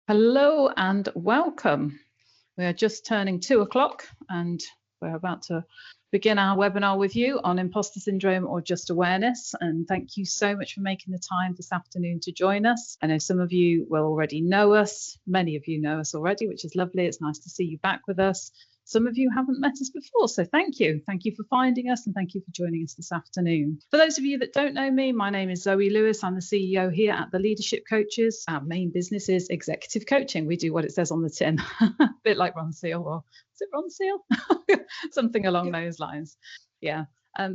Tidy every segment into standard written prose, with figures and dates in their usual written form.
Hello and welcome. We are just turning 2 o'clock and we're about to begin our webinar with you on imposter syndrome or just awareness. And thank you so much for making the time this afternoon to join us. I know some of you will already know us. Many of you know us already, which is lovely. It's nice to see you back with us. Some of you haven't met us before, so thank you. Thank you for finding us and thank you for joining us this afternoon. For those of you that don't know me, my name is Zoe Lewis. I'm the CEO here at The Leadership Coaches. Our main business is executive coaching. We do what it says on the tin, a bit like Ron Seal, or is it Ron Seal? Something along those lines. Yeah.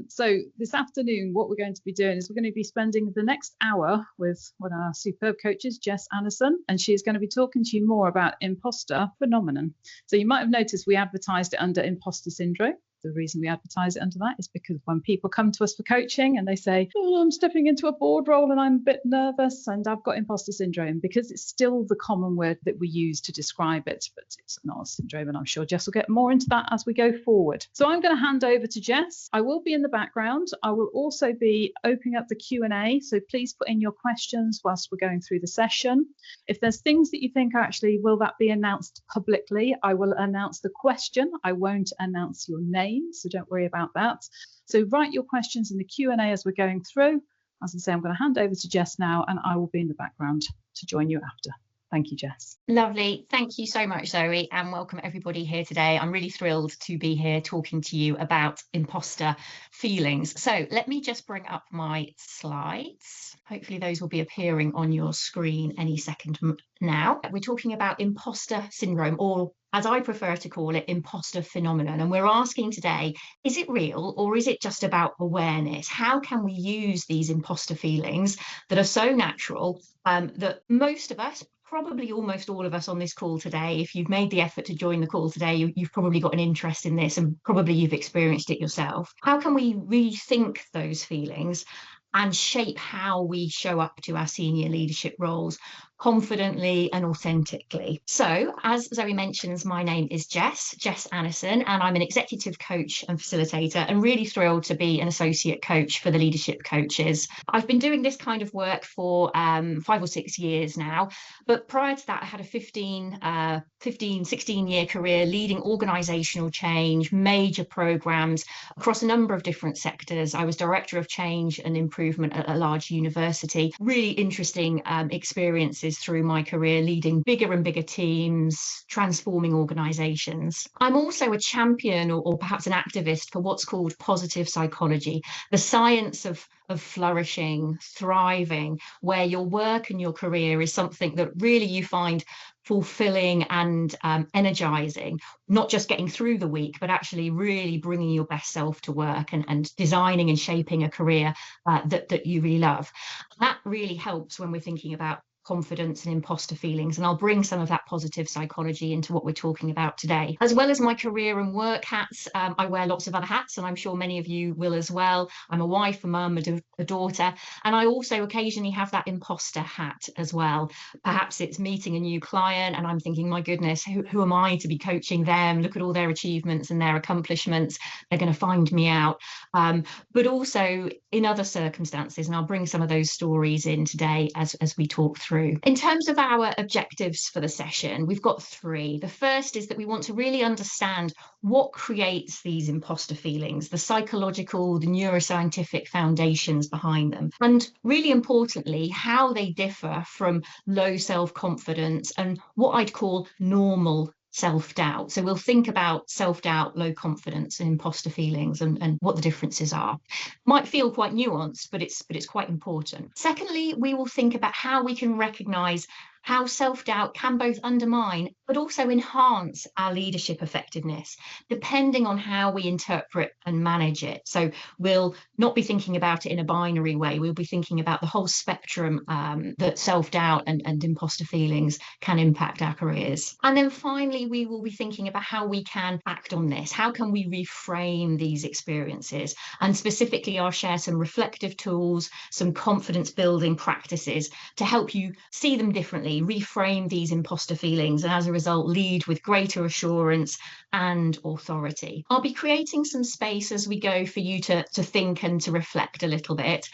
So this afternoon, what we're going to be doing is we're going to be spending the next hour with one of our superb coaches, Jess Anderson, and she's going to be talking to you more about imposter phenomenon. So you might have noticed we advertised it under imposter syndrome. The reason we advertise it under that is because when people come to us for coaching and they say, oh, I'm stepping into a board role and I'm a bit nervous and I've got imposter syndrome, because it's still the common word that we use to describe it, but it's not a syndrome. And I'm sure Jess will get more into that as we go forward. So I'm going to hand over to Jess. I will be in the background. I will also be opening up the Q&A. So please put in your questions whilst we're going through the session. If there's things that you think actually, will that be announced publicly? I will announce the question. I won't announce your name. So don't worry about that. So write your questions in the Q&A as we're going through. As I say, I'm going to hand over to Jess now and I will be in the background to join you after. Thank you, Jess. Lovely. Thank you so much, Zoe, and welcome everybody here today. I'm really thrilled to be here talking to you about imposter feelings. So let me just bring up my slides. Hopefully those will be appearing on your screen any second now. We're talking about imposter syndrome, or as I prefer to call it, imposter phenomenon. And we're asking today, is it real or is it just about awareness? How can we use these imposter feelings that are so natural that most of us, probably almost all of us on this call today, if you've made the effort to join the call today, you've probably got an interest in this and probably you've experienced it yourself. How can we rethink those feelings and shape how we show up to our senior leadership roles confidently and authentically? So, as Zoe mentions, my name is Jess Anderson, and I'm an executive coach and facilitator, and really thrilled to be an associate coach for the leadership coaches. I've been doing this kind of work for 5 or 6 years now, but prior to that, I had a 16-year career leading organizational change, major programs across a number of different sectors. I was director of change and improvement at a large university. Really interesting experiences through my career, leading bigger and bigger teams, transforming organizations. I'm also a champion or perhaps an activist for what's called positive psychology, the science of flourishing, thriving, where your work and your career is something that really you find fulfilling and energizing, not just getting through the week, but actually really bringing your best self to work and designing and shaping a career that you really love. That really helps when we're thinking about confidence and imposter feelings, and I'll bring some of that positive psychology into what we're talking about today. As well as my career and work hats, I wear lots of other hats, and I'm sure many of you will as well. I'm a wife, a mum, a daughter, and I also occasionally have that imposter hat as well. Perhaps it's meeting a new client and I'm thinking, my goodness, who am I to be coaching them? Look at all their achievements and their accomplishments. They're going to find me out. But also in other circumstances, and I'll bring some of those stories in today as we talk through. In terms of our objectives for the session, we've got 3. The first is that we want to really understand what creates these imposter feelings, the psychological, the neuroscientific foundations behind them, and really importantly, how they differ from low self-confidence and what I'd call normal self-doubt. So we'll think about self-doubt, low confidence and imposter feelings and what the differences are. Might feel quite nuanced, but it's quite important. Secondly, we will think about how we can recognize how self-doubt can both undermine but also enhance our leadership effectiveness, depending on how we interpret and manage it. So we'll not be thinking about it in a binary way. We'll be thinking about the whole spectrum that self-doubt and imposter feelings can impact our careers. And then finally, we will be thinking about how we can act on this. How can we reframe these experiences? And specifically, I'll share some reflective tools, some confidence building practices to help you see them differently deliberately reframe these imposter feelings and as a result lead with greater assurance and authority. I'll be creating some space as we go for you to think and to reflect a little bit.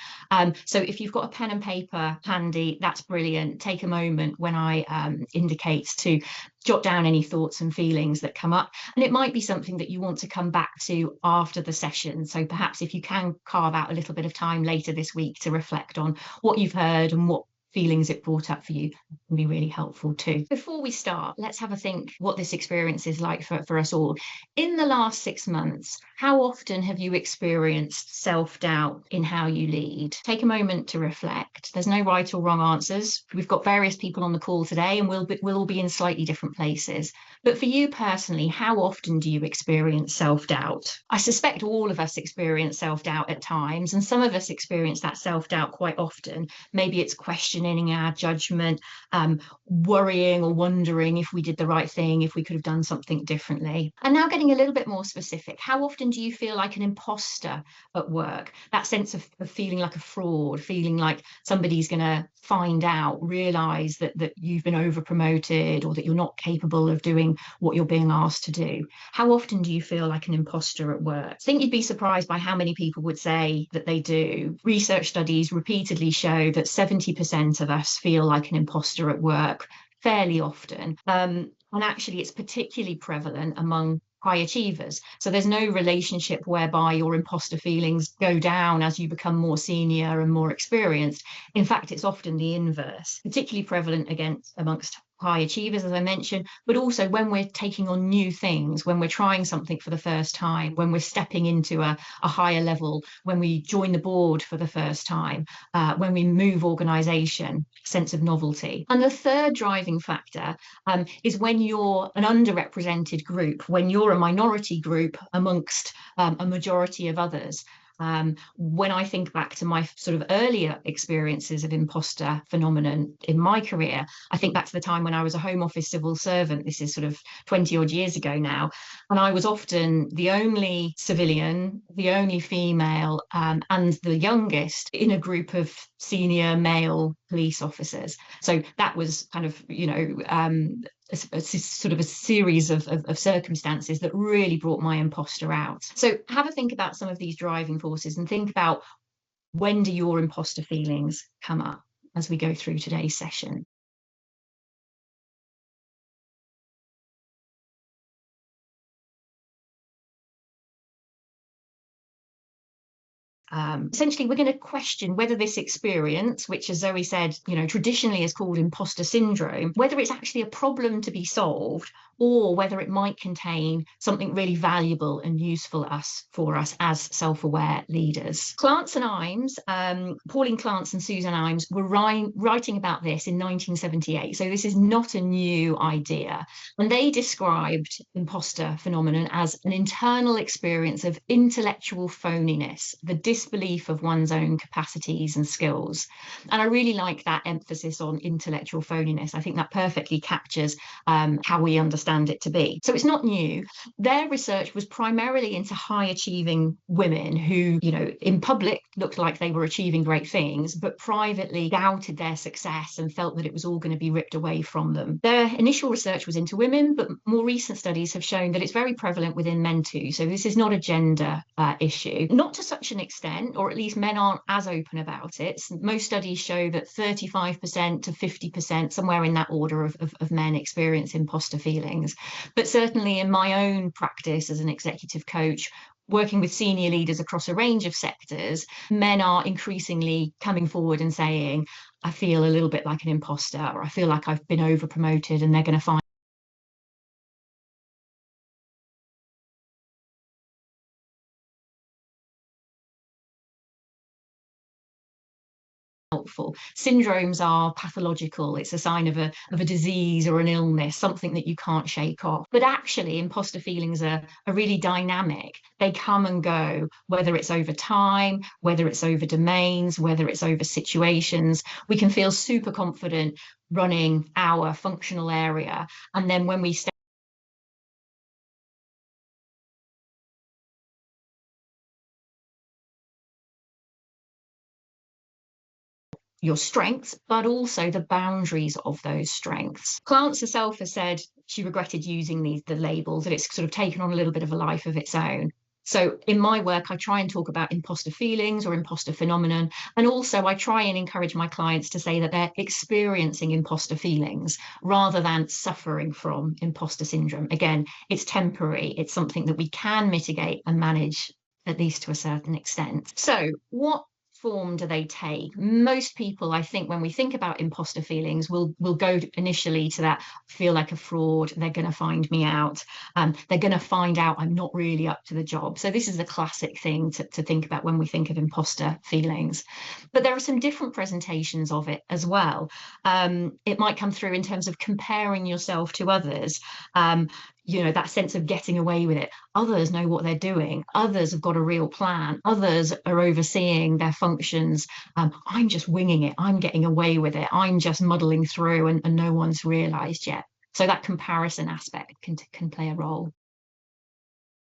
So if you've got a pen and paper handy, that's brilliant. Take a moment when I indicate to jot down any thoughts and feelings that come up. And it might be something that you want to come back to after the session. So perhaps if you can carve out a little bit of time later this week to reflect on what you've heard and what feelings it brought up for you, can be really helpful too. Before we start, let's have a think what this experience is like for us all. In the last 6 months, how often have you experienced self-doubt in how you lead? Take a moment to reflect. There's no right or wrong answers. We've got various people on the call today and we'll all be in slightly different places. But for you personally, how often do you experience self-doubt? I suspect all of us experience self-doubt at times, and some of us experience that self-doubt quite often. Maybe it's questioning our judgment, worrying or wondering if we did the right thing, if we could have done something differently. And now getting a little bit more specific, how often do you feel like an imposter at work? That sense of feeling like a fraud, feeling like somebody's going to find out, realize that you've been over promoted or that you're not capable of doing what you're being asked to do. How often do you feel like an imposter at work? I think you'd be surprised by how many people would say that they do. Research studies repeatedly show that 70% of us feel like an imposter at work fairly often. And actually, it's particularly prevalent among high achievers. So there's no relationship whereby your imposter feelings go down as you become more senior and more experienced. In fact, it's often the inverse, particularly prevalent amongst high achievers, as I mentioned, but also when we're taking on new things, when we're trying something for the first time, when we're stepping into a higher level, when we join the board for the first time, when we move organization, sense of novelty. And the third driving factor is when you're an underrepresented group, when you're a minority group amongst a majority of others. When I think back to my sort of earlier experiences of imposter phenomenon in my career, I think back to the time when I was a Home Office civil servant. This is sort of 20 odd years ago now. And I was often the only civilian, the only female, and the youngest in a group of senior male police officers. So that was kind of, a sort of a series of circumstances that really brought my imposter out. So have a think about some of these driving forces and think about, when do your imposter feelings come up as we go through today's session? Essentially, we're going to question whether this experience, which, as Zoe said, traditionally is called imposter syndrome, whether it's actually a problem to be solved or whether it might contain something really valuable and useful for us as self-aware leaders. Clance and Imes, Pauline Clance and Susan Imes were writing about this in 1978. So this is not a new idea. And they described imposter phenomenon as an internal experience of intellectual phoniness, the disbelief of one's own capacities and skills. And I really like that emphasis on intellectual phoniness. I think that perfectly captures how we understand it to be. So it's not new. Their research was primarily into high achieving women who, in public looked like they were achieving great things, but privately doubted their success and felt that it was all going to be ripped away from them. Their initial research was into women, but more recent studies have shown that it's very prevalent within men too. So this is not a gender issue, not to such an extent, or at least men aren't as open about it. Most studies show that 35% to 50%, somewhere in that order of men experience imposter feelings. But certainly in my own practice as an executive coach, working with senior leaders across a range of sectors, men are increasingly coming forward and saying, I feel a little bit like an imposter, or I feel like I've been over promoted and they're going to find helpful. Syndromes are pathological. It's a sign of a disease or an illness, something that you can't shake off. But actually, imposter feelings are really dynamic. They come and go, whether it's over time, whether it's over domains, whether it's over situations. We can feel super confident running our functional area. And then when we step your strengths, but also the boundaries of those strengths. Clance herself has said she regretted using the labels, that it's sort of taken on a little bit of a life of its own. So in my work, I try and talk about imposter feelings or imposter phenomenon. And also I try and encourage my clients to say that they're experiencing imposter feelings rather than suffering from imposter syndrome. Again, it's temporary. It's something that we can mitigate and manage, at least to a certain extent. So what form do they take? Most people, I think, when we think about imposter feelings, will go initially to that, feel like a fraud, they're going to find me out, they're going to find out I'm not really up to the job. So this is a classic thing to think about when we think of imposter feelings. But there are some different presentations of it as well. It might come through in terms of comparing yourself to others. You know, that sense of getting away with it. Others know what they're doing. Others have got a real plan. Others are overseeing their functions. I'm just winging it. I'm getting away with it. I'm just muddling through and no one's realized yet. So that comparison aspect can play a role,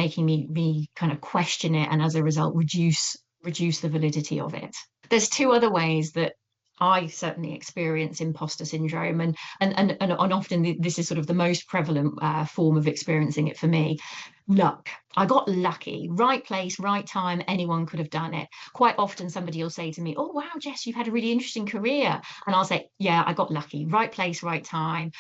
making me kind of question it, and as a result, reduce the validity of it. There's two other ways that I certainly experience imposter syndrome, and often this is sort of the most prevalent form of experiencing it for me. Luck. I got lucky. Right place, right time. Anyone could have done it. Quite often somebody will say to me, "Oh, wow, Jess, you've had a really interesting career." And I'll say, "Yeah, I got lucky. Right place, right time.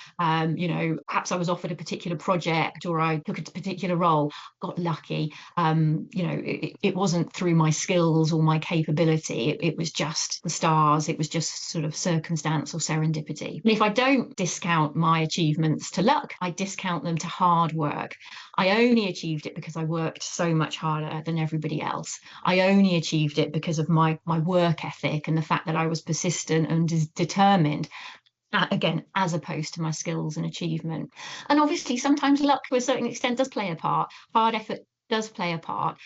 You know, perhaps I was offered a particular project or I took a particular role. Got lucky. You know, it wasn't through my skills or my capability. It was just the stars. It was just sort of circumstance or serendipity." And if I don't discount my achievements to luck, I discount them to hard work. I only achieved it because I worked so much harder than everybody else. I only achieved it because of my work ethic and the fact that I was persistent and determined, again, as opposed to my skills and achievement. And obviously sometimes luck to a certain extent does play a part. Hard effort does play a part,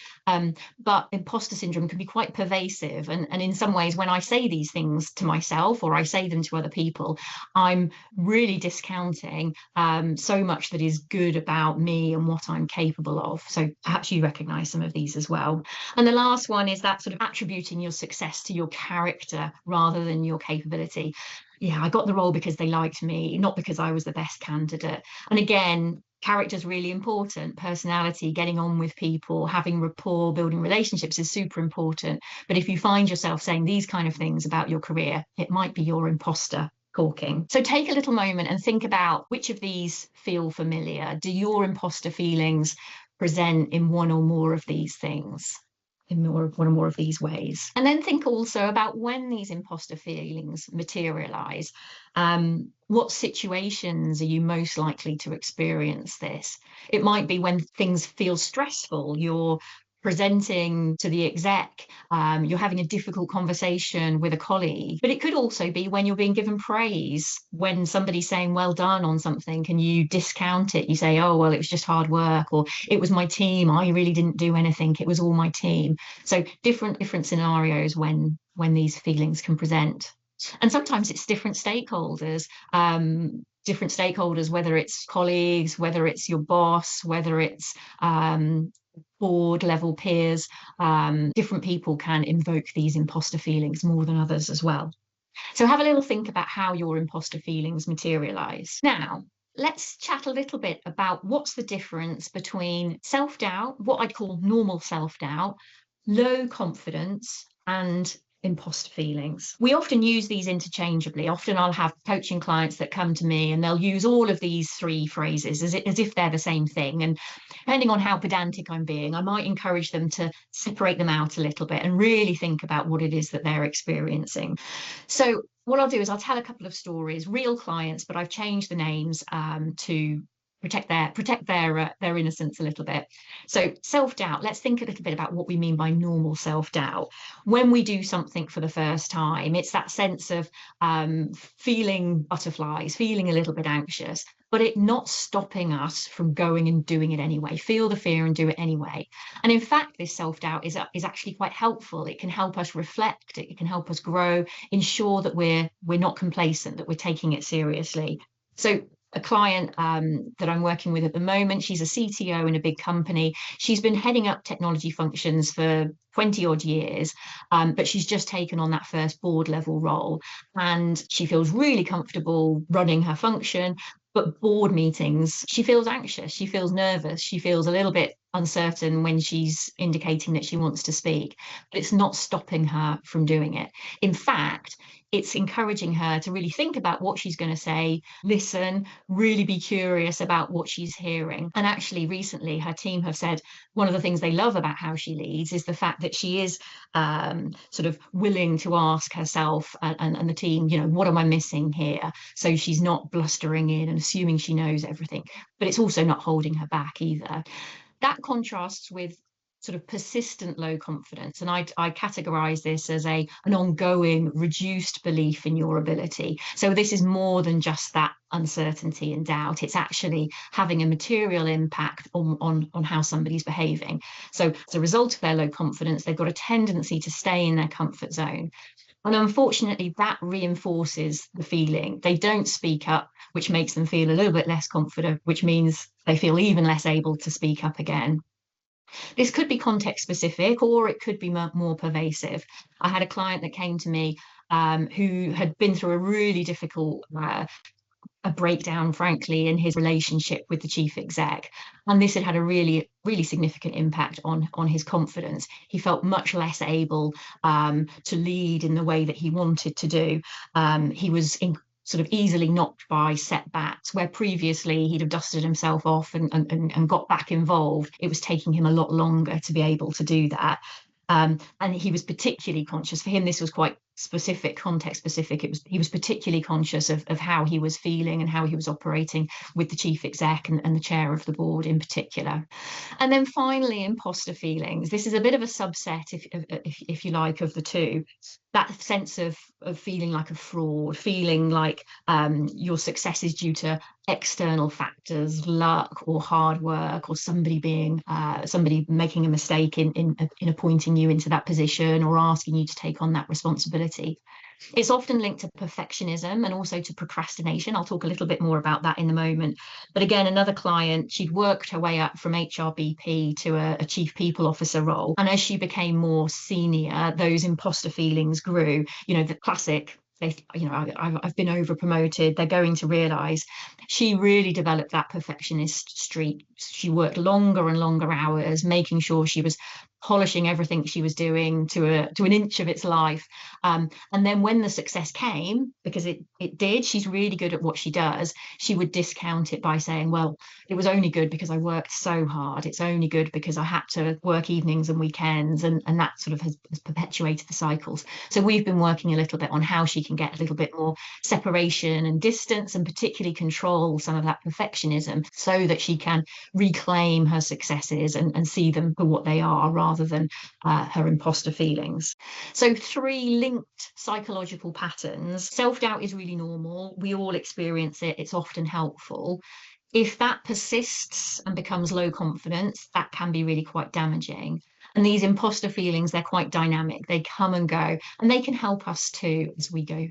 but imposter syndrome can be quite pervasive, and in some ways when I say these things to myself or I say them to other people, I'm really discounting so much that is good about me and what I'm capable of. So perhaps you recognize some of these as well. And the last one is that sort of attributing your success to your character rather than your capability. Yeah, I got the role because they liked me, not because I was the best candidate. And again, character is really important. Personality, getting on with people, having rapport, building relationships is super important. But if you find yourself saying these kind of things about your career, it might be your imposter talking. So take a little moment and think about which of these feel familiar. Do your imposter feelings present in one or more of these things? In one or more of these ways. And then think also about when these imposter feelings materialize. What situations are you most likely to experience this? It might be when things feel stressful, you're presenting to the exec, you're having a difficult conversation with a colleague, but it could also be when you're being given praise, when somebody's saying well done on something, can you discount it? You say, oh, well, it was just hard work, or it was my team, I really didn't do anything, it was all my team. So different scenarios when these feelings can present. And sometimes it's different stakeholders, whether it's colleagues, whether it's your boss, whether it's board level peers. Different people can invoke these imposter feelings more than others as well. So have a little think about how your imposter feelings materialize. Now, let's chat a little bit about what's the difference between self-doubt, what I'd call normal self-doubt, low confidence, and imposter feelings. We often use these interchangeably. Often I'll have coaching clients that come to me and they'll use all of these three phrases as if they're the same thing. And depending on how pedantic I'm being, I might encourage them to separate them out a little bit and really think about what it is that they're experiencing. So what I'll do is I'll tell a couple of stories, real clients, but I've changed the names to protect their innocence a little bit. So self-doubt, let's think a little bit about what we mean by normal self-doubt. When we do something for the first time, it's that sense of feeling butterflies, feeling a little bit anxious, but it not stopping us from going and doing it anyway. Feel the fear and do it anyway. And in fact, this self-doubt is actually quite helpful. It can help us reflect, it can help us grow, ensure that we're not complacent, that we're taking it seriously. So A client that I'm working with at the moment, she's a CTO in a big company. She's been heading up technology functions for 20 odd years, but she's just taken on that first board level role, and she feels really comfortable running her function. But board meetings, she feels anxious, she feels nervous, she feels a little bit uncertain when she's indicating that she wants to speak, but it's not stopping her from doing it. In fact, it's encouraging her to really think about what she's going to say, listen, really be curious about what she's hearing. And actually, recently, her team have said one of the things they love about how she leads is the fact that she is sort of willing to ask herself and the team, you know, what am I missing here? So she's not blustering in and assuming she knows everything, but it's also not holding her back either. That contrasts with sort of persistent low confidence. And I categorize this as an ongoing reduced belief in your ability. So this is more than just that uncertainty and doubt. It's actually having a material impact on how somebody's behaving. So as a result of their low confidence, they've got a tendency to stay in their comfort zone. And unfortunately, that reinforces the feeling. They don't speak up, which makes them feel a little bit less confident, which means they feel even less able to speak up again. This could be context specific, or it could be more pervasive. I had a client that came to me who had been through a really difficult a breakdown, frankly, in his relationship with the chief exec. And this had had a really, really significant impact on his confidence. He felt much less able to lead in the way that he wanted to do. He was sort of easily knocked by setbacks, where previously he'd have dusted himself off and got back involved. It was taking him a lot longer to be able to do that. And he was particularly conscious. For him, this was quite specific, context specific. He was particularly conscious of how he was feeling and how he was operating with the chief exec and the chair of the board in particular. And then finally, imposter feelings. This is a bit of a subset, if you like, of the two. That sense of feeling like a fraud, feeling like your success is due to external factors, luck or hard work, or somebody making a mistake in appointing you into that position or asking you to take on that responsibility. It's often linked to perfectionism and also to procrastination. I'll talk a little bit more about that in a moment. But again, another client, she'd worked her way up from HRBP to a chief people officer role. And as she became more senior, those imposter feelings grew. You know, the classic, I've been over promoted, they're going to realize. She really developed that perfectionist streak. She worked longer and longer hours, making sure she was polishing everything she was doing to an inch of its life. And then when the success came, because it did, she's really good at what she does, she would discount it by saying, well, it was only good because I worked so hard. It's only good because I had to work evenings and weekends, and that sort of has perpetuated the cycles. So we've been working a little bit on how she can get a little bit more separation and distance, and particularly control some of that perfectionism, so that she can reclaim her successes and see them for what they are, rather than her imposter feelings. So 3 linked psychological patterns. Self-doubt is really normal. We all experience it. It's often helpful. If that persists and becomes low confidence, that can be really quite damaging. And these imposter feelings, they're quite dynamic. They come and go, and they can help us too as we go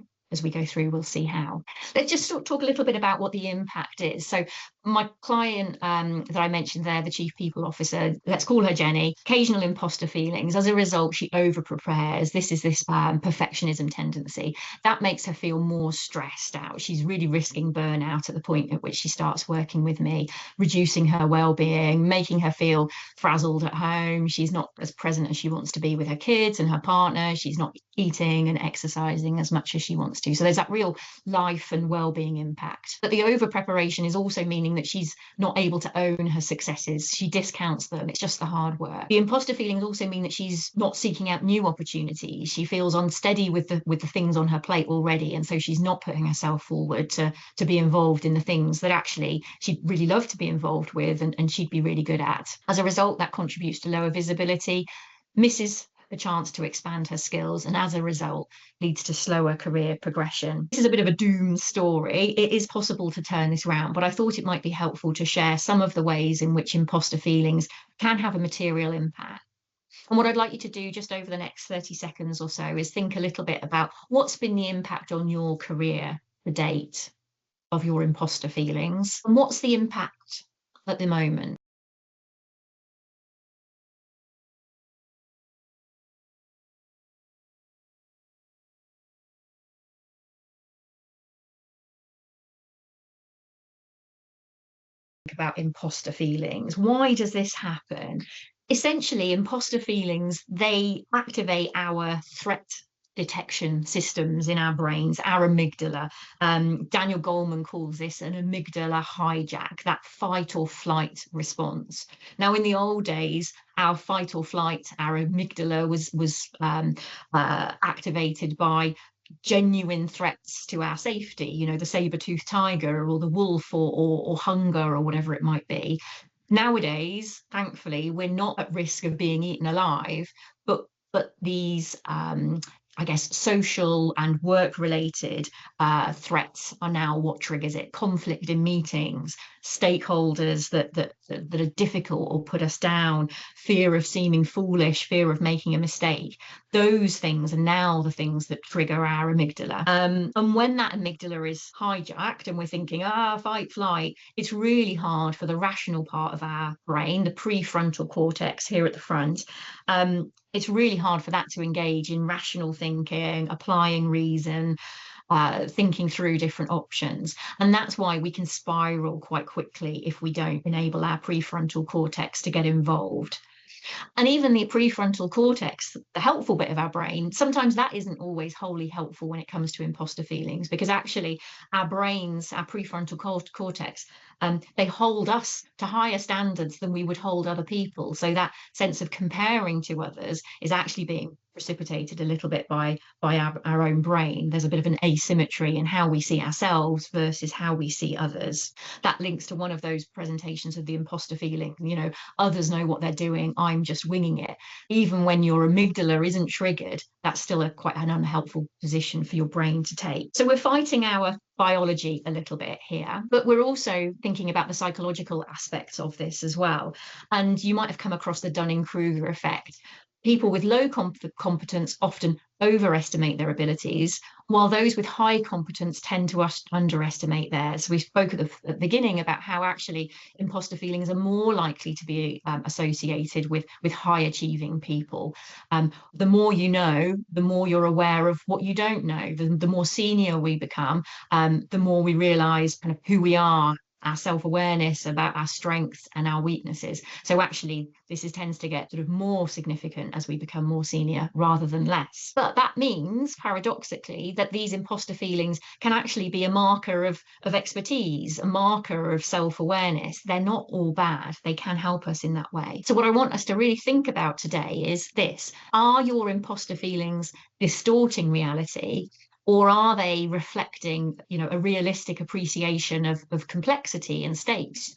through. We'll see how. Let's just talk a little bit about what the impact is. So my client that I mentioned there, the chief people officer, let's call her Jenny, occasional imposter feelings. As a result, she over prepares. This perfectionism tendency that makes her feel more stressed out. She's really risking burnout at the point at which she starts working with me, reducing her well-being, making her feel frazzled at home. She's not as present as she wants to be with her kids and her partner. She's not eating and exercising as much as she wants to. So there's that real life and well-being impact. But the over preparation is also meaning that she's not able to own her successes. She discounts them. It's just the hard work. The imposter feelings also mean that she's not seeking out new opportunities. She feels unsteady with the things on her plate already, and so she's not putting herself forward to be involved in the things that actually she'd really love to be involved with and she'd be really good at. As a result, that contributes to lower visibility, misses the chance to expand her skills, and as a result leads to slower career progression. This is a bit of a doom story. It is possible to turn this around, but I thought it might be helpful to share some of the ways in which imposter feelings can have a material impact. And what I'd like you to do just over the next 30 seconds or so is think a little bit about what's been the impact on your career to date. of your imposter feelings. And what's the impact at the moment? About imposter feelings. Why does this happen? Essentially, imposter feelings, they activate our threat detection systems in our brains, our amygdala. Daniel Goleman calls this an amygdala hijack, that fight or flight response. Now, in the old days, our fight or flight, our amygdala was activated by genuine threats to our safety, you know, the saber-toothed tiger or the wolf or hunger or whatever it might be. Nowadays, thankfully, we're not at risk of being eaten alive, but these I guess social and work-related threats are now what triggers it. Conflict in meetings, stakeholders that are difficult or put us down, fear of seeming foolish, fear of making a mistake. Those things are now the things that trigger our amygdala. And when that amygdala is hijacked and we're thinking, fight, flight, it's really hard for the rational part of our brain, the prefrontal cortex here at the front. It's really hard for that to engage in rational thinking, applying reason, thinking through different options. And that's why we can spiral quite quickly if we don't enable our prefrontal cortex to get involved. And even the prefrontal cortex, the helpful bit of our brain, sometimes that isn't always wholly helpful when it comes to imposter feelings, because actually our brains, our prefrontal cortex, they hold us to higher standards than we would hold other people. So that sense of comparing to others is actually being precipitated a little bit by our own brain. There's a bit of an asymmetry in how we see ourselves versus how we see others. That links to one of those presentations of the imposter feeling, you know, others know what they're doing, I'm just winging it. Even when your amygdala isn't triggered, that's still quite an unhelpful position for your brain to take. So we're fighting our biology a little bit here, but we're also thinking about the psychological aspects of this as well. And you might have come across the Dunning-Kruger effect. People with low competence often overestimate their abilities, while those with high competence tend to underestimate theirs. We spoke at the beginning about how actually imposter feelings are more likely to be associated with high achieving people. The more you know, the more you're aware of what you don't know. The more senior we become, the more we realize kind of who we are, our self-awareness about our strengths and our weaknesses. So actually this tends to get sort of more significant as we become more senior rather than less. But that means paradoxically that these imposter feelings can actually be a marker of expertise, a marker of self-awareness. They're not all bad. They can help us in that way. So what I want us to really think about today is this: are your imposter feelings distorting reality? Or are they reflecting, you know, a realistic appreciation of complexity and stakes?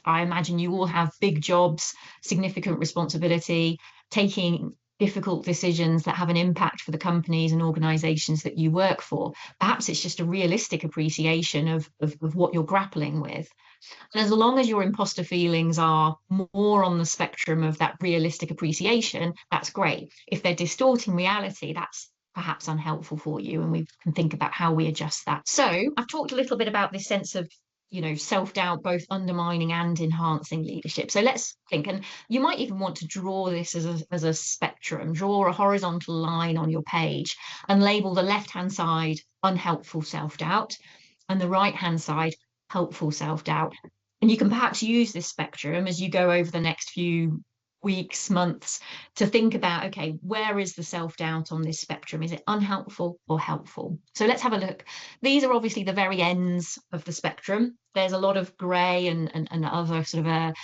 I imagine you all have big jobs, significant responsibility, taking difficult decisions that have an impact for the companies and organizations that you work for. Perhaps it's just a realistic appreciation of what you're grappling with. And as long as your imposter feelings are more on the spectrum of that realistic appreciation, that's great. If they're distorting reality, that's perhaps unhelpful for you, and we can think about how we adjust that. So I've talked a little bit about this sense of, you know, self-doubt both undermining and enhancing leadership. So let's think, and you might even want to draw this as a spectrum, draw a horizontal line on your page and label the left-hand side unhelpful self-doubt and the right-hand side helpful self-doubt. And you can perhaps use this spectrum as you go over the next few weeks, months, to think about, okay, where is the self-doubt on this spectrum? Is it unhelpful or helpful? So let's have a look. These are obviously the very ends of the spectrum. There's a lot of grey and other sort of a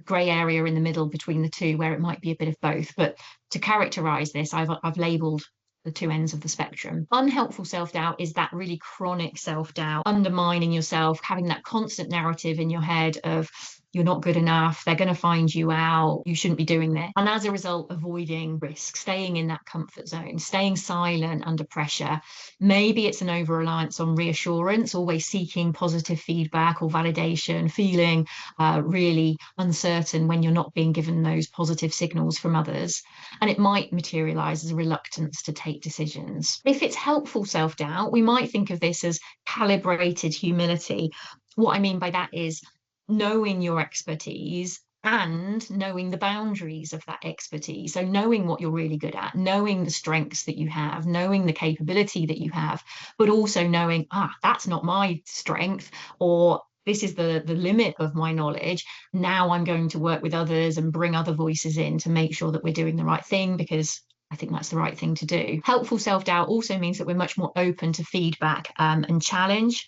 grey area in the middle between the two where it might be a bit of both. But to characterize this, I've labeled the two ends of the spectrum. Unhelpful self-doubt is that really chronic self-doubt, undermining yourself, having that constant narrative in your head of, you're not good enough, they're going to find you out, you shouldn't be doing this. And as a result, avoiding risk, staying in that comfort zone, staying silent under pressure. Maybe it's an over-reliance on reassurance, always seeking positive feedback or validation, feeling really uncertain when you're not being given those positive signals from others. And it might materialize as a reluctance to take decisions. If it's helpful self-doubt, we might think of this as calibrated humility. What I mean by that is knowing your expertise and knowing the boundaries of that expertise. So knowing what you're really good at, knowing the strengths that you have, knowing the capability that you have, but also knowing, that's not my strength, or this is the limit of my knowledge. Now I'm going to work with others and bring other voices in to make sure that we're doing the right thing, because I think that's the right thing to do. Helpful self-doubt also means that we're much more open to feedback and challenge.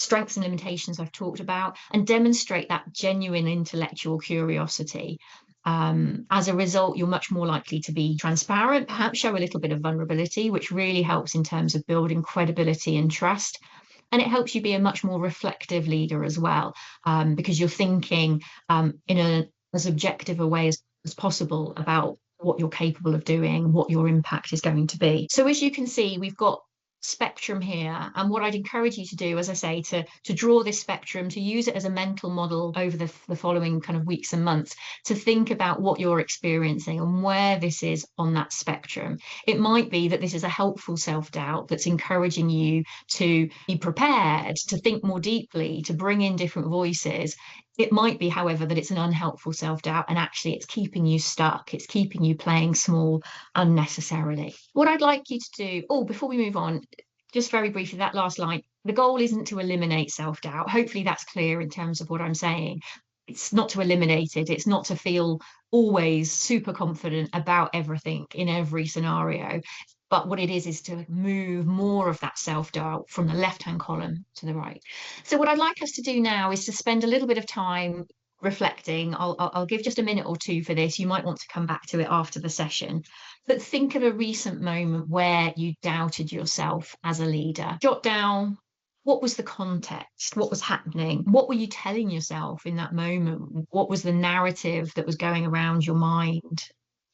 Strengths and limitations I've talked about, and demonstrate that genuine intellectual curiosity. As a result, you're much more likely to be transparent, perhaps show a little bit of vulnerability, which really helps in terms of building credibility and trust. And it helps you be a much more reflective leader as well, because you're thinking in as objective a way as possible about what you're capable of doing, what your impact is going to be. So as you can see, we've got spectrum here, and what I'd encourage you to do, as I say, to draw this spectrum, to use it as a mental model over the following kind of weeks and months, to think about what you're experiencing and where this is on that spectrum. It might be that this is a helpful self-doubt that's encouraging you to be prepared, to think more deeply, to bring in different voices. It might be, however, that it's an unhelpful self-doubt, and actually it's keeping you stuck. It's keeping you playing small unnecessarily. What I'd like you to do, before we move on, just very briefly, that last line, the goal isn't to eliminate self-doubt. Hopefully that's clear in terms of what I'm saying. It's not to eliminate it. It's not to feel always super confident about everything in every scenario. But what it is to move more of that self-doubt from the left-hand column to the right. So what I'd like us to do now is to spend a little bit of time reflecting. I'll give just a minute or two for this. You might want to come back to it after the session. But think of a recent moment where you doubted yourself as a leader. Jot down, what was the context? What was happening? What were you telling yourself in that moment? What was the narrative that was going around your mind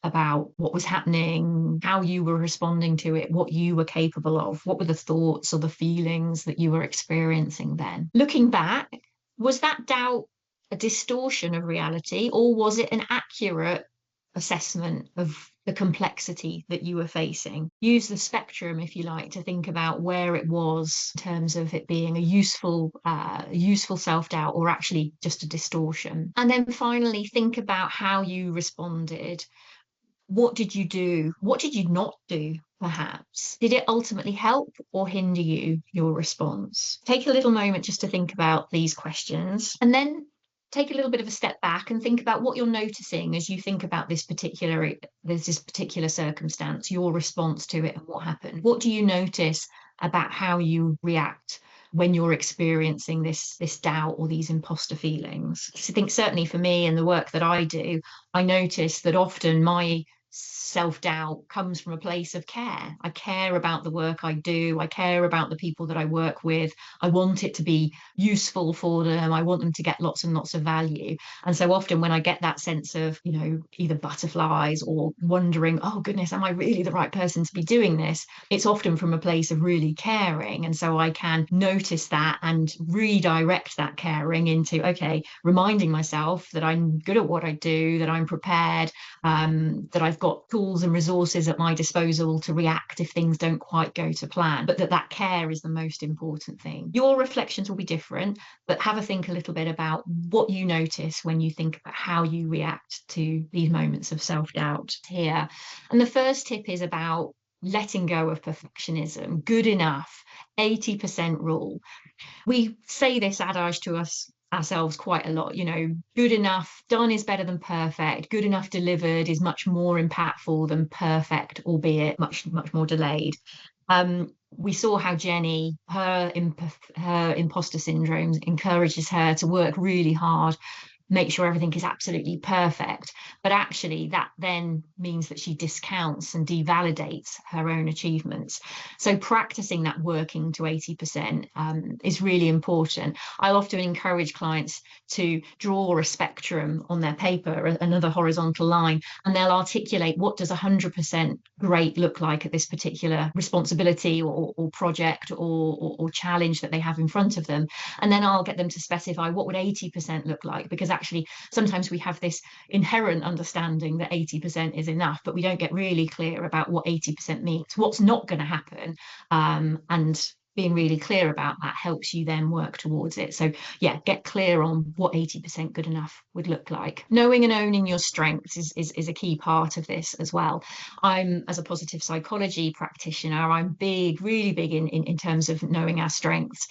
about what was happening, how you were responding to it, what you were capable of? What were the thoughts or the feelings that you were experiencing then? Looking back, was that doubt a distortion of reality, or was it an accurate assessment of the complexity that you were facing? Use the spectrum, if you like, to think about where it was in terms of it being a useful self-doubt, or actually just a distortion. And then finally, think about how you responded. What did you do? What did you not do, perhaps? Did it ultimately help or hinder your response? Take a little moment just to think about these questions, and then take a little bit of a step back and think about what you're noticing as you think about this particular circumstance, your response to it, and what happened. What do you notice about how you react when you're experiencing this doubt or these imposter feelings? So I think certainly for me and the work that I do, I notice that often my self-doubt comes from a place of care. I care about the work I do. I care about the people that I work with. I want it to be useful for them. I want them to get lots and lots of value. And so often when I get that sense of, either butterflies or wondering, oh goodness, am I really the right person to be doing this? It's often from a place of really caring. And so I can notice that and redirect that caring into, okay, reminding myself that I'm good at what I do, that I'm prepared, that I've got tools and resources at my disposal to react if things don't quite go to plan, but that care is the most important thing. Your reflections will be different, but have a think a little bit about what you notice when you think about how you react to these moments of self-doubt here. And the first tip is about letting go of perfectionism. Good enough, 80% rule. We say this adage to ourselves quite a lot, good enough done is better than perfect. Good enough delivered is much more impactful than perfect, albeit much more delayed. We saw how Jenny, her imposter syndrome encourages her to work really hard make sure everything is absolutely perfect. But actually that then means that she discounts and devalidates her own achievements. So practicing that working to 80% is really important. I'll often encourage clients to draw a spectrum on their paper, another horizontal line, and they'll articulate what does 100% great look like at this particular responsibility or project or challenge that they have in front of them. And then I'll get them to specify what would 80% look like, because actually sometimes we have this inherent understanding that 80% is enough, but we don't get really clear about what 80% means, what's not going to happen. And being really clear about that helps you then work towards it. So yeah, get clear on what 80% good enough would look like. Knowing and owning your strengths is a key part of this as well. As a positive psychology practitioner, I'm really big in terms of knowing our strengths.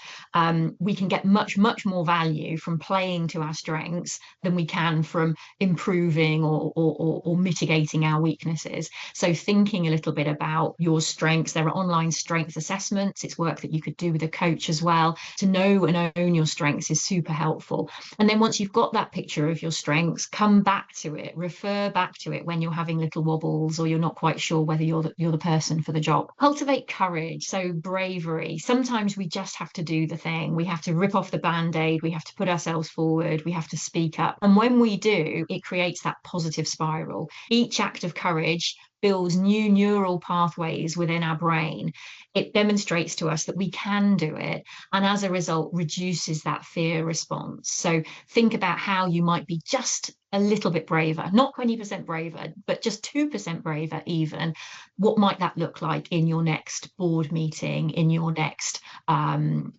We can get much more value from playing to our strengths than we can from improving or mitigating our weaknesses. So thinking a little bit about your strengths. There are online strength assessments. It's work that you could do with a coach as well. To know and own your strengths is super helpful. And then once you've got that picture of your strengths, come back to it, refer back to it when you're having little wobbles or you're not quite sure whether you're the person for the job. Cultivate courage, so bravery. Sometimes we just have to do the thing. We have to rip off the band-aid. We have to put ourselves forward. We have to speak up. And when we do, it creates that positive spiral. Each act of courage builds new neural pathways within our brain. It demonstrates to us that we can do it, and as a result reduces that fear response. So think about how you might be just a little bit braver, not 20% braver, but just 2% braver even. What might that look like in your next board meeting, in your next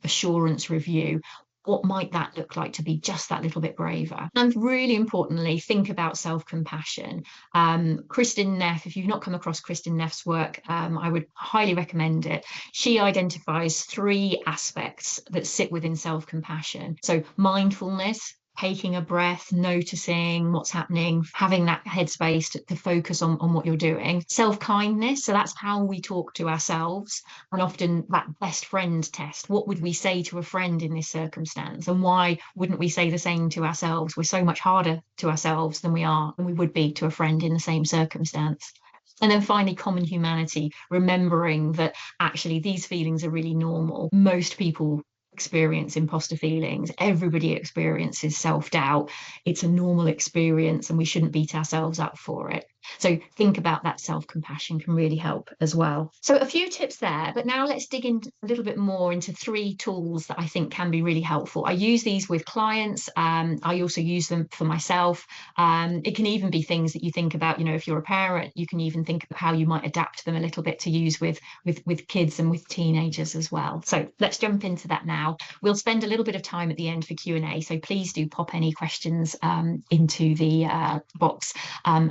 assurance review? What might that look like to be just that little bit braver? And really importantly, think about self-compassion. Kristin Neff, if you've not come across Kristin Neff's work, I would highly recommend it. She identifies 3 aspects that sit within self-compassion. So mindfulness, taking a breath, noticing what's happening, having that headspace to focus on what you're doing. Self-kindness, so that's how we talk to ourselves, and often that best friend test. What would we say to a friend in this circumstance, and why wouldn't we say the same to ourselves? We're so much harder to ourselves than we would be to a friend in the same circumstance. And then finally, common humanity, remembering that actually these feelings are really normal. Most people experience imposter feelings. Everybody experiences self-doubt. It's a normal experience and we shouldn't beat ourselves up for it. So think about that. Self-compassion can really help as well. So a few tips there, but now let's dig in a little bit more into 3 tools that I think can be really helpful. I use these with clients. I also use them for myself. It can even be things that you think about, if you're a parent, you can even think about how you might adapt them a little bit to use with kids and with teenagers as well. So let's jump into that now. We'll spend a little bit of time at the end for Q&A, so please do pop any questions into the box,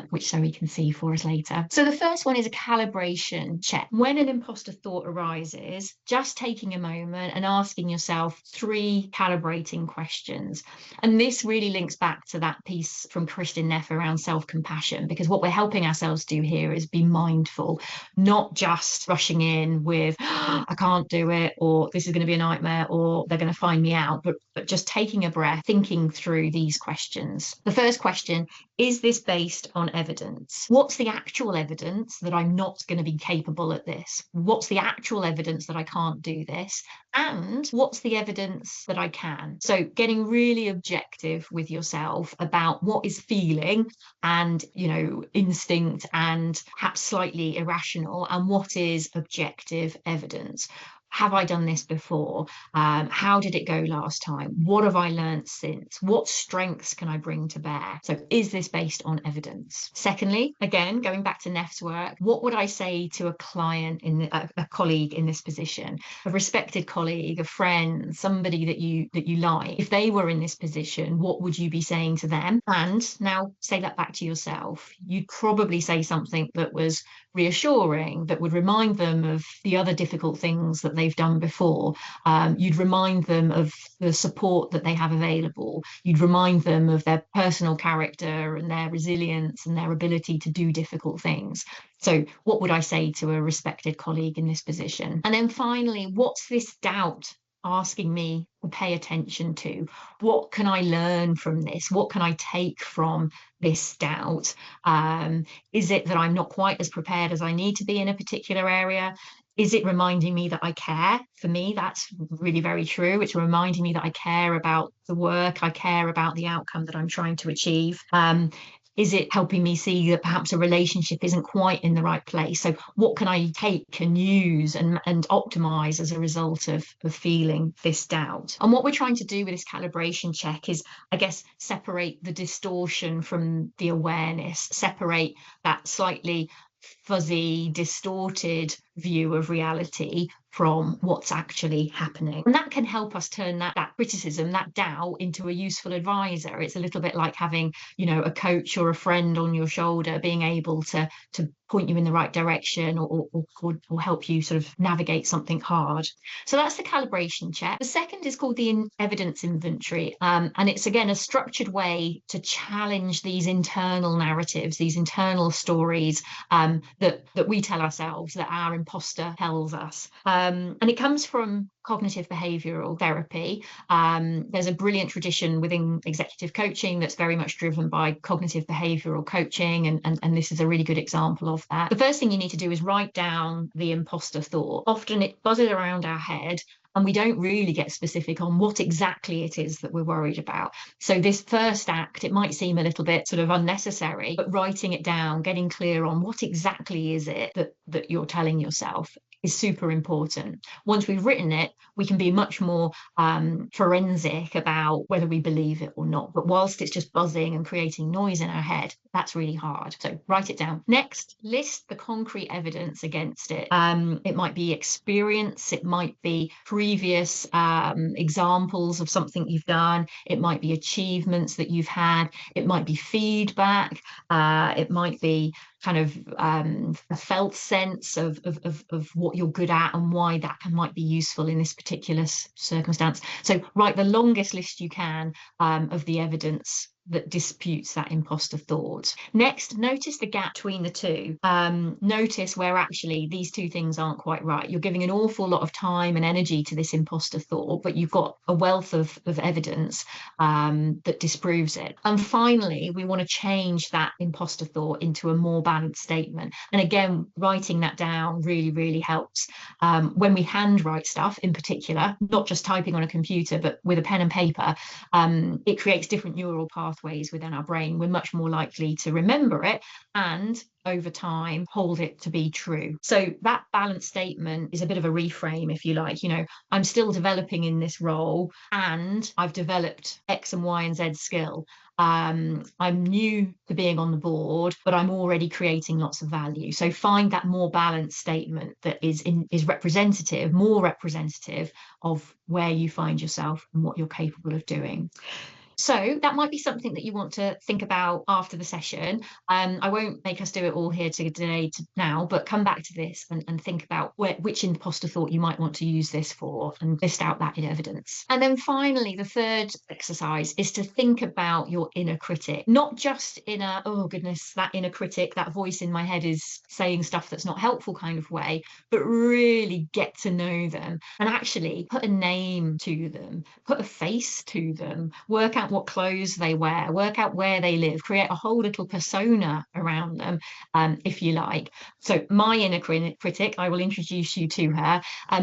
which so we can see for us later. So the first one is a calibration check. When an imposter thought arises, just taking a moment and asking yourself 3 calibrating questions. And this really links back to that piece from Kristin Neff around self-compassion, because what we're helping ourselves do here is be mindful, not just rushing in with I can't do it, or this is going to be a nightmare, or they're going to find me out, but just taking a breath, thinking through these questions. The first question: is this based on evidence? What's the actual evidence that I'm not going to be capable at this? What's the actual evidence that I can't do this? And what's the evidence that I can? So getting really objective with yourself about what is feeling and, instinct and perhaps slightly irrational, and what is objective evidence. Have I done this before? How did it go last time? What have I learned since? What strengths can I bring to bear? So is this based on evidence? Secondly, again, going back to Neff's work, what would I say to a client, a colleague in this position, a respected colleague, a friend, somebody that you like? If they were in this position, what would you be saying to them? And now say that back to yourself. You'd probably say something that was reassuring, that would remind them of the other difficult things that they've done before. You'd remind them of the support that they have available. You'd remind them of their personal character and their resilience and their ability to do difficult things. So what would I say to a respected colleague in this position? And then finally, what's this doubt asking me to pay attention to. What can I learn from this? What can I take from this doubt? Is it that I'm not quite as prepared as I need to be in a particular area? Is it reminding me that I care? For me, that's really very true. It's reminding me that I care about the work, I care about the outcome that I'm trying to achieve. Is it helping me see that perhaps a relationship isn't quite in the right place? So what can I take and use and optimize as a result of feeling this doubt? And what we're trying to do with this calibration check is, I guess, separate the distortion from the awareness, separate that slightly fuzzy, distorted view of reality from what's actually happening. And that can help us turn that criticism, that doubt, into a useful advisor. It's a little bit like having, a coach or a friend on your shoulder, being able to point you in the right direction or help you sort of navigate something hard. So that's the calibration check. The second is called the evidence inventory. And it's, again, a structured way to challenge these internal narratives, these internal stories that we tell ourselves, that our imposter tells us. And it comes from cognitive behavioral therapy. There's a brilliant tradition within executive coaching that's very much driven by cognitive behavioral coaching, and this is a really good example of that. The first thing you need to do is write down the imposter thought. Often it buzzes around our head and we don't really get specific on what exactly it is that we're worried about. So this first act, it might seem a little bit sort of unnecessary, but writing it down, getting clear on what exactly is it that you're telling yourself is super important. Once we've written it, we can be much more forensic about whether we believe it or not. But whilst it's just buzzing and creating noise in our head, that's really hard. So write it down. Next, list the concrete evidence against it. It might be experience, it might be previous examples of something you've done, it might be achievements that you've had, it might be feedback, it might be kind of a felt sense of what you're good at and why that might be useful in this particular circumstance. So write the longest list you can of the evidence that disputes that imposter thought. Next, notice the gap between the two. Notice where actually these two things aren't quite right. You're giving an awful lot of time and energy to this imposter thought, but you've got a wealth of evidence that disproves it. And finally, we want to change that imposter thought into a more balanced statement. And again, writing that down really, really helps. When we handwrite stuff in particular, not just typing on a computer, but with a pen and paper, it creates different neural pathways within our brain. We're much more likely to remember it and over time hold it to be true. So that balanced statement is a bit of a reframe, if you like. I'm still developing in this role and I've developed X and Y and Z skill. I'm new to being on the board, but I'm already creating lots of value. So find that more balanced statement that is representative, more representative of where you find yourself and what you're capable of doing. So that might be something that you want to think about after the session. I won't make us do it all here today now, but come back to this and think about which imposter thought you might want to use this for and list out that in evidence. And then finally, the third exercise is to think about your inner critic, not just in a, oh goodness, that inner critic, that voice in my head is saying stuff that's not helpful kind of way, but really get to know them and actually put a name to them, put a face to them, work out what clothes they wear, work out where they live, create a whole little persona around them, if you like. So my inner critic, I will introduce you to her,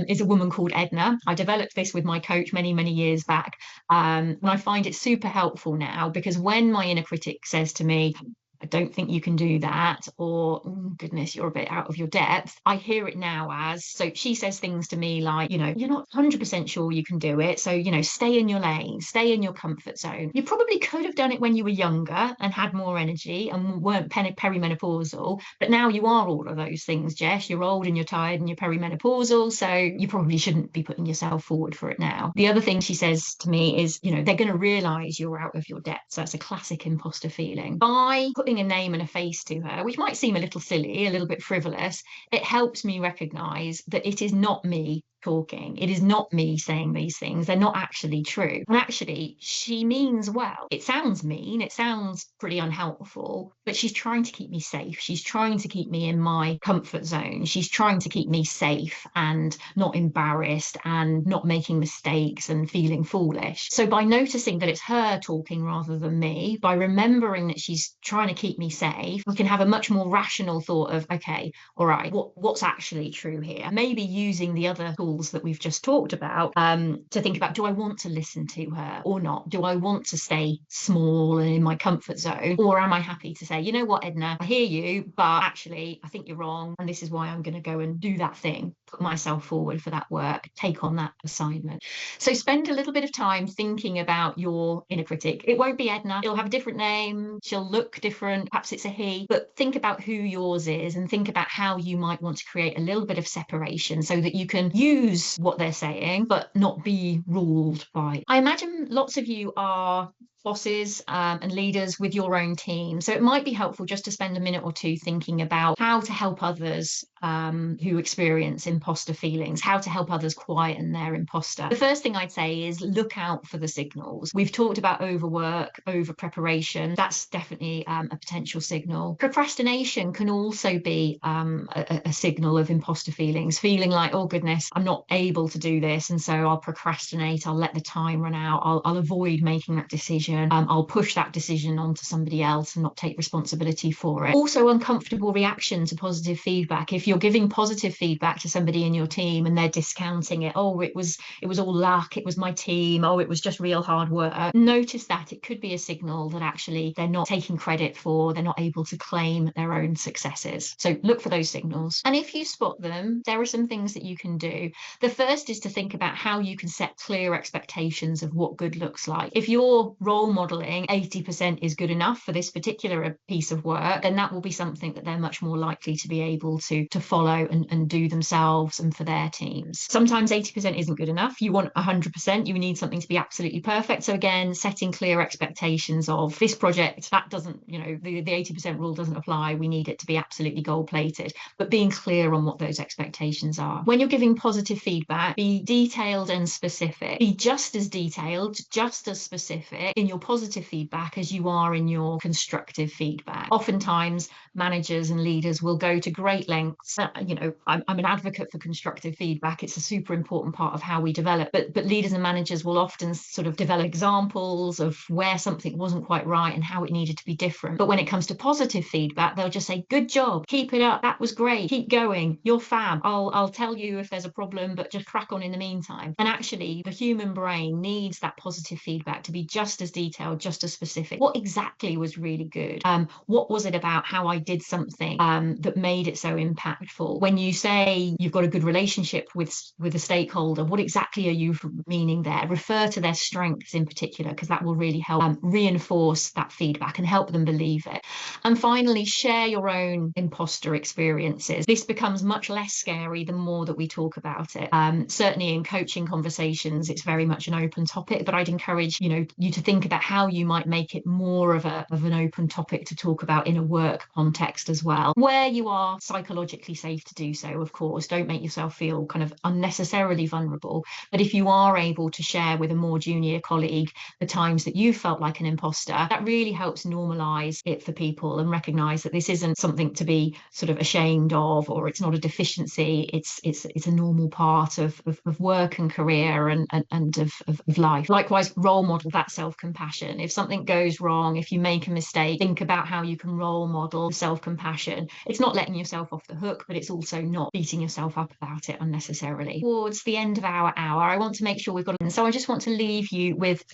is a woman called Edna. I developed this with my coach many, many years back. And I find it super helpful now because when my inner critic says to me, I don't think you can do that, or oh, goodness, you're a bit out of your depth, I hear it now as, so she says things to me like, you're not 100% sure you can do it, so stay in your lane, stay in your comfort zone. You probably could have done it when you were younger and had more energy and weren't perimenopausal, but now you are all of those things, Jess. You're old and you're tired and you're perimenopausal, so you probably shouldn't be putting yourself forward for it now. The other thing she says to me is, they're going to realize you're out of your depth. So that's a classic imposter feeling. By putting a name and a face to her, which might seem a little silly, a little bit frivolous, it helps me recognize that it is not me talking. It is not me saying these things. They're not actually true. And actually, she means well. It sounds mean. It sounds pretty unhelpful, but she's trying to keep me safe. She's trying to keep me in my comfort zone. She's trying to keep me safe and not embarrassed and not making mistakes and feeling foolish. So by noticing that it's her talking rather than me, by remembering that she's trying to keep me safe, we can have a much more rational thought of, okay, all right, what's actually true here? Maybe using the other tools that we've just talked about to think about, do I want to listen to her or not? Do I want to stay small and in my comfort zone? Or am I happy to say, you know what, Edna, I hear you, but actually I think you're wrong. And this is why I'm going to go and do that thing, put myself forward for that work, take on that assignment. So spend a little bit of time thinking about your inner critic. It won't be Edna. It'll have a different name. She'll look different. Perhaps it's a he, but think about who yours is and think about how you might want to create a little bit of separation so that you can use what they're saying, but not be ruled by it. I imagine lots of you are bosses and leaders with your own team. So it might be helpful just to spend a minute or two thinking about how to help others who experience imposter feelings, how to help others quieten their imposter. The first thing I'd say is look out for the signals. We've talked about overwork, over preparation. That's definitely a potential signal. Procrastination can also be a signal of imposter feelings, feeling like, oh goodness, I'm not able to do this. And so I'll procrastinate. I'll let the time run out. I'll avoid making that decision. I'll push that decision onto somebody else and not take responsibility for it. Also, uncomfortable reaction to positive feedback. If you're giving positive feedback to somebody in your team and they're discounting it, oh, it was all luck, it was my team, oh, it was just real hard work. Notice that it could be a signal that actually they're not taking credit for, they're not able to claim their own successes. So look for those signals. And if you spot them, there are some things that you can do. The first is to think about how you can set clear expectations of what good looks like. If you're role modeling 80% is good enough for this particular piece of work, then that will be something that they're much more likely to be able to follow and do themselves and for their teams. Sometimes 80% isn't good enough. You want 100%. You need something to be absolutely perfect. So again, setting clear expectations of this project, that doesn't, the 80% rule doesn't apply. We need it to be absolutely gold plated, but being clear on what those expectations are. When you're giving positive feedback, be detailed and specific. Be just as detailed, just as specific in your positive feedback as you are in your constructive feedback. Oftentimes, managers and leaders will go to great lengths. I'm an advocate for constructive feedback. It's a super important part of how we develop. But leaders and managers will often sort of develop examples of where something wasn't quite right and how it needed to be different. But when it comes to positive feedback, they'll just say, good job, keep it up, that was great, keep going, you're fab. I'll tell you if there's a problem, but just crack on in the meantime. And actually, the human brain needs that positive feedback to be just as detailed, just as specific. What exactly was really good? What was it about how I did something that made it so impactful? When you say you've got a good relationship with a stakeholder, what exactly are you meaning there? Refer to their strengths in particular, because that will really help reinforce that feedback and help them believe it. And finally, share your own imposter experiences. This becomes much less scary the more that we talk about it. Certainly in coaching conversations, it's very much an open topic, but I'd encourage you to think about how you might make it more of an open topic to talk about in a work context as well, where you are psychologically safe to do so. Of course, don't make yourself feel kind of unnecessarily vulnerable, but if you are able to share with a more junior colleague the times that you felt like an imposter, that really helps normalize it for people and recognize that this isn't something to be sort of ashamed of, or it's not a deficiency. It's a normal part of work and career and of life. Likewise, role model that self-compassion. If something goes wrong, if you make a mistake, think about how you can role model self-compassion. It's not letting yourself off the hook, but it's also not beating yourself up about it unnecessarily. Towards the end of our hour, I want to make sure we've got, so I just want to leave you with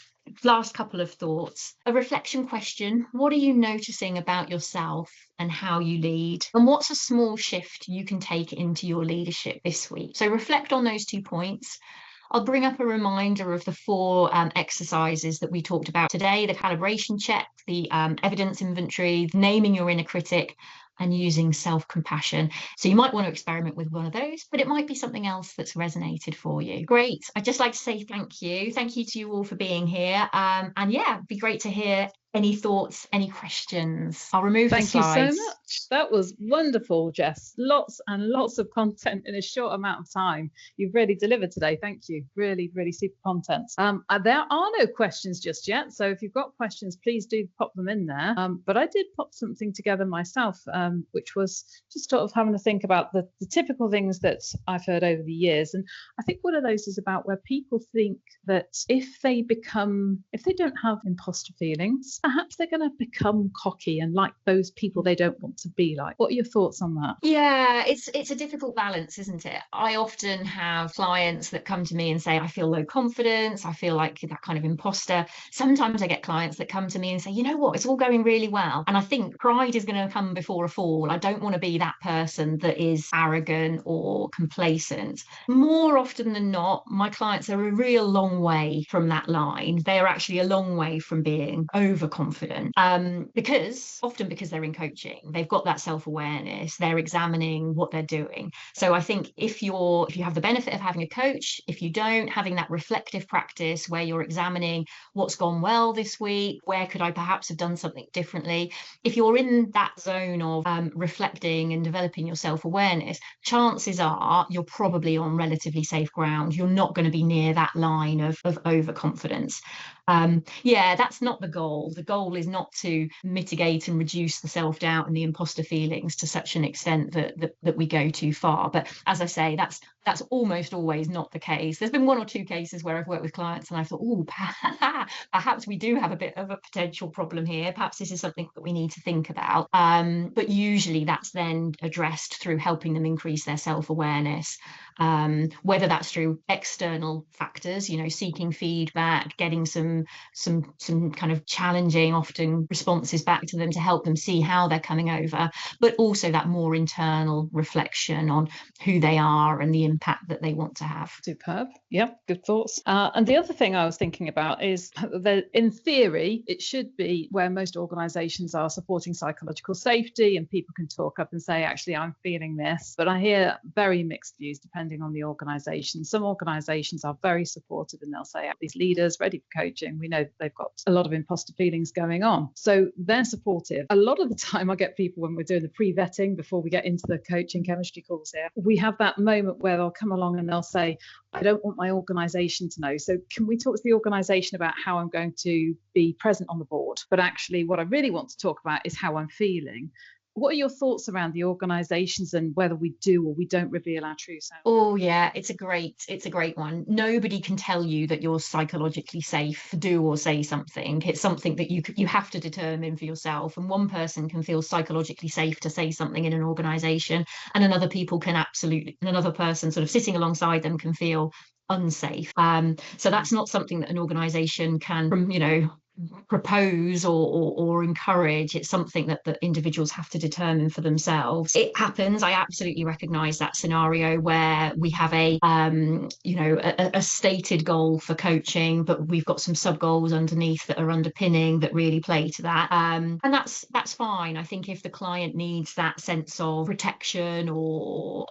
last couple of thoughts. A reflection question: what are you noticing about yourself and how you lead? And what's a small shift you can take into your leadership this week? So reflect on those 2 points. I'll bring up a reminder of the 4 exercises that we talked about today: the calibration check, the evidence inventory, naming your inner critic, and using self-compassion. So you might want to experiment with one of those, but it might be something else that's resonated for you. Great. I'd just like to say thank you. Thank you to you all for being here. And yeah, it'd be great to hear Any thoughts, any questions? I'll remove the Thank you so slides. much. That was wonderful, Jess. Lots and lots of content in a short amount of time. You've really delivered today. Thank you. Really, really super content. There are no questions just yet. So if you've got questions, please do pop them in there. But I did pop something together myself, which was just sort of having to think about the typical things that I've heard over the years. And I think one of those is about where people think that if they don't have imposter feelings, perhaps they're going to become cocky and like those people they don't want to be like. What are your thoughts on that? Yeah, it's a difficult balance, isn't it? I often have clients that come to me and say, I feel low confidence, I feel like that kind of imposter. Sometimes I get clients that come to me and say, you know what, it's all going really well. And I think pride is going to come before a fall. I don't want to be that person that is arrogant or complacent. More often than not, my clients are a real long way from that line. They are actually a long way from being overconfident, because they're in coaching, they've got that self-awareness, they're examining what they're doing. So I think if you have the benefit of having a coach, if you don't, having that reflective practice where you're examining what's gone well this week, where could I perhaps have done something differently, if you're in that zone of reflecting and developing your self-awareness, chances are you're probably on relatively safe ground. You're not going to be near that line of overconfidence. That's not the goal. The goal is not to mitigate and reduce the self-doubt and the imposter feelings to such an extent that we go too far. But as I say, that's almost always not the case. There's been one or two cases where I've worked with clients and I thought, oh, perhaps we do have a bit of a potential problem here. Perhaps this is something that we need to think about. But usually that's then addressed through helping them increase their self-awareness, whether that's through external factors, seeking feedback, getting some kind of challenging, often responses back to them to help them see how they're coming over, but also that more internal reflection on who they are and the impact that they want to have. Superb. Yeah, good thoughts. And the other thing I was thinking about is that in theory, it should be where most organisations are supporting psychological safety and people can talk up and say, actually, I'm feeling this. But I hear very mixed views depending on the organisation. Some organisations are very supportive and they'll say, these leaders ready for coaching. We know that they've got a lot of imposter feelings going on. So they're supportive. A lot of the time I get people when we're doing the pre-vetting before we get into the coaching chemistry calls here, we have that moment where they'll come along and they'll say, I don't want my organisation to know. So can we talk to the organisation about how I'm going to be present on the board? But actually what I really want to talk about is how I'm feeling. What are your thoughts around the organisations and whether we do or we don't reveal our true self? Oh yeah, it's a great one. Nobody can tell you that you're psychologically safe to do or say something. It's something that you have to determine for yourself. And one person can feel psychologically safe to say something in an organisation, and another person sort of sitting alongside them can feel unsafe. So that's not something that an organisation can, propose or encourage. It's something that individuals have to determine for themselves. It happens. I absolutely recognize that scenario where we have a stated goal for coaching, but we've got some sub goals underneath that are underpinning that really play to that. And that's fine. I think if the client needs that sense of protection or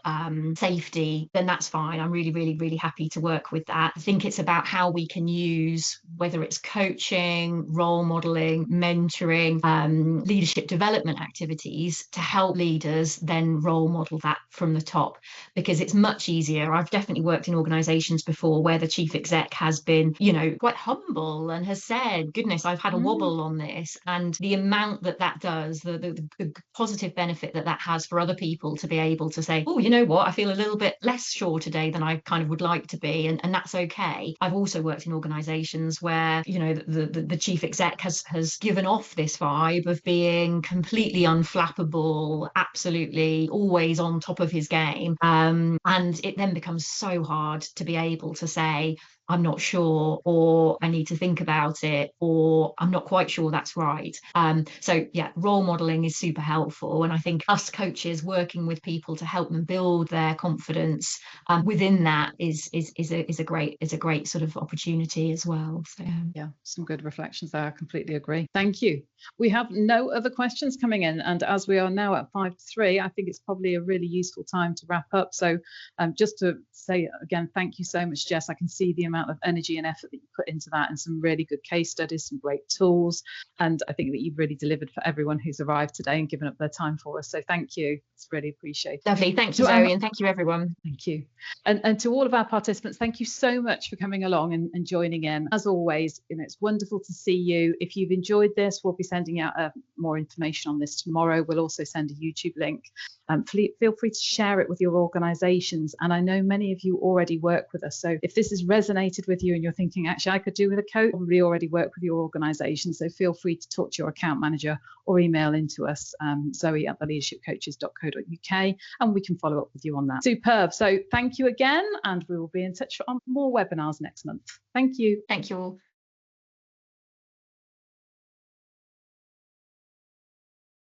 safety, then that's fine. I'm really, really, really happy to work with that. I think it's about how we can use, whether it's coaching, role modeling, mentoring, leadership development activities to help leaders then role model that from the top, because it's much easier. I've definitely worked in organizations before where the chief exec has been, quite humble and has said, goodness, I've had a wobble on this. And the amount that does, the positive benefit that has for other people to be able to say, oh, you know what, I feel a little bit less sure today than I kind of would like to be. And that's okay. I've also worked in organizations where, the chief exec has given off this vibe of being completely unflappable, absolutely always on top of his game. And it then becomes so hard to be able to say, I'm not sure, or I need to think about it, or I'm not quite sure that's right. So yeah, role modeling is super helpful. And I think us coaches working with people to help them build their confidence within that is a great sort of opportunity as well. So yeah, some good reflections there. I completely agree. Thank you. We have no other questions coming in, and as we are now at 5:03, I think it's probably a really useful time to wrap up. So just to say again, thank you so much, Jess. I can see the amount amount of energy and effort that you put into that, and some really good case studies, some great tools. And I think that you've really delivered for everyone who's arrived today and given up their time for us. So thank you. It's really appreciated. Lovely. Thank you, Zoe, and thank you, everyone. Thank you. And to all of our participants, thank you so much for coming along and joining in. As always, it's wonderful to see you. If you've enjoyed this, we'll be sending out more information on this tomorrow. We'll also send a YouTube link. Feel free to share it with your organisations. And I know many of you already work with us. So if this has resonated with you and you're thinking, actually, I could do with a coach, probably already work with your organisation. So feel free to talk to your account manager or email into us, zoe@theleadershipcoaches.co.uk, and we can follow up with you on that. Superb. So thank you again, and we will be in touch on more webinars next month. Thank you. Thank you all.